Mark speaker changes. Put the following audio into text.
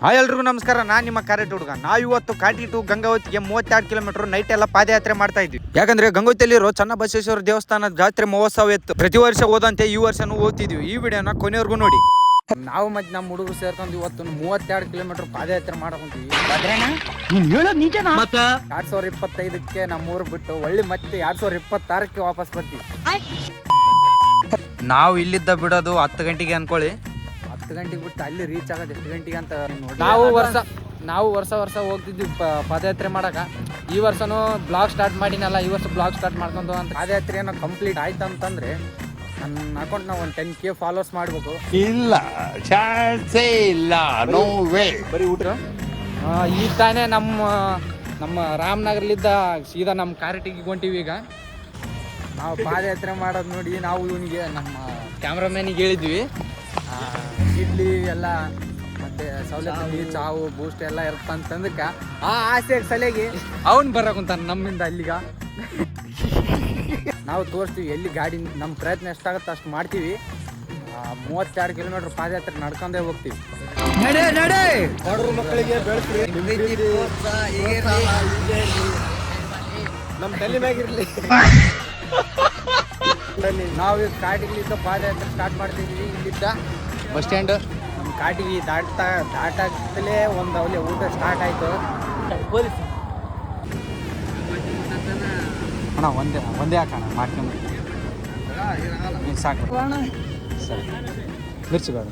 Speaker 1: Hi ಎಲ್ರಿಗೂ ನಮಸ್ಕಾರ. ನಾನು ನಿಮ್ಮ ಕಾರ್ಯಟ್ ಹುಡುಗ. ನಾವು ಇವತ್ತು ಕಾಟಿ ಟು ಗಂಗಾವತಿಗೆ 32 ಕಿಲೋಮೀಟರ್ ನೈಟ್ ಎಲ್ಲ ಪಾದಯಾತ್ರೆ ಮಾಡ್ತಾ ಇದ್ವಿ. ಯಾಕಂದ್ರೆ ಗಂಗಾವತಿಯಲ್ಲಿರೋ ಚನ್ನಬಸವೇಶ್ವರ ದೇವಸ್ಥಾನದ ಜಾತ್ರೆ ಮಹೋತ್ಸವ ಇತ್ತು. ಪ್ರತಿ ವರ್ಷ ಹೋದಂತೆ ಈ ವರ್ಷನೂ ಹೋಗ್ತಿದ್ವಿ. ಈ ವಿಡಿಯೋನ ಕೊನೆವರೆಗೂ ನೋಡಿ. ನಾವು ಮತ್ತೆ ನಮ್ಮ ಹುಡುಗರು ಸೇರ್ಕೊಂಡು ಇವತ್ತು 32 ಕಿಲೋಮೀಟರ್ ಪಾದಯಾತ್ರೆ ಮಾಡಕೊಂತೀವಿ. 2025ಕ್ಕೆ ನಮ್ಮ ಊರು ಬಿಟ್ಟು ಒಳ್ಳೆ ಮತ್ತೆ 2026ಕ್ಕೆ ವಾಪಸ್ ಬರ್ತೀವಿ. ನಾವು ಇಲ್ಲಿದ್ದ ಬಿಡೋದು 10 ಗಂಟೆಗೆ ಅನ್ಕೊಳ್ಳಿ. 10 ಗಂಟೆಗೆ ಬಿಟ್ಟು ಅಲ್ಲಿ ರೀಚ್ ಆಗೋದು ಎಷ್ಟು ಗಂಟೆಗೆ ಅಂತ ನೋಡಿ. ನಾವು ವರ್ಷ ಹೋಗ್ತಿದ್ವಿ ಪಾದಯಾತ್ರೆ ಮಾಡಕ. ಈ ವರ್ಷನೂ ಬ್ಲಾಗ್ ಸ್ಟಾರ್ಟ್ ಮಾಡಿನಲ್ಲ, ಈ ವರ್ಷ ಬ್ಲಾಗ್ ಸ್ಟಾರ್ಟ್ ಮಾಡ್ಕೊಂಡು ಅಂತ ಪಾದಯಾತ್ರೆ ಏನೋ ಕಂಪ್ಲೀಟ್ ಆಯ್ತು ಅಂತಂದ್ರೆ ನನ್ನ ಅಕೌಂಟ್ ನಾವು ಒಂದು 10K ಫಾಲೋವರ್ಸ್ ಮಾಡ್ಬೇಕು.
Speaker 2: ಇಲ್ಲ ಚಾನ್ಸೇ ಇಲ್ಲ, ನೋ ವೇ.
Speaker 1: ಬರೀ ಊಟ ಈಗ ತಾನೇ ನಮ್ಮ ರಾಮನಗರಲಿದ್ದ ಸೀದಾ ನಮ್ಮ ಕಾರಟಿಗೆ ಹೊಂಟೀವಿ. ಈಗ ನಾವು ಪಾದಯಾತ್ರೆ ಮಾಡೋದು ನೋಡಿ ನಾವು ಇವನಿಗೆ ನಮ್ಮ ಕ್ಯಾಮ್ರಾಮ್ಯಾನಿಗೆ ಹೇಳಿದ್ವಿ ಇಡ್ಲಿ ಎಲ್ಲ ಮತ್ತೆ ಸೌಲಭ್ಯ ಚಾವು ಬೂಸ್ಟ್ ಎಲ್ಲ ಇರುತ್ತಂತಂದಕ್ಕೆ ಆ ಆಸೆ ಸಲಿಗೆ ಅವನು ಬರಕುಂತಾನೆ ನಮ್ಮಿಂದ ಅಲ್ಲಿಗ. ನಾವು ತೋರಿಸ್ತೀವಿ ಎಲ್ಲಿ ಗಾಡಿ ನಮ್ಮ ಪ್ರಯತ್ನ ಎಷ್ಟಾಗುತ್ತೆ ಅಷ್ಟು ಮಾಡ್ತೀವಿ. 32 ಕಿಲೋಮೀಟರ್ ಪಾದಯಾತ್ರೆ ನಡ್ಕೊಂಡೇ ಹೋಗ್ತೀವಿ. ಬಡವ್ರ ಮಕ್ಕಳಿಗೆ ನಮ್ಮ ತಲೆ ಮ್ಯಾಗಿರ್ಲಿ. ನಾವು ಈಗ ಕಾಟಿಗಳಿದ್ದ ಪಾದಯಾತ್ರೆ ಸ್ಟಾರ್ಟ್ ಮಾಡ್ತಿದ್ವಿ. ಇಲ್ಲಿದ್ದ ಬಸ್ ಸ್ಟ್ಯಾಂಡ್ ನಮ್ಮ ಕಾಟಿಗೆ ದಾಟಾಗ್ತಲೇ ಒಂದು ಅವಲಿ ಊಟ ಸ್ಟಾರ್ಟ್ ಆಯಿತು. ಅಣ್ಣ ಒಂದೇ ಹಾಕೋಣ ಮಾಡ್ಕೊಂಡು ಸಾಕು. ಸರಿ ಮಿರ್ಚಿ ಬೇಡ.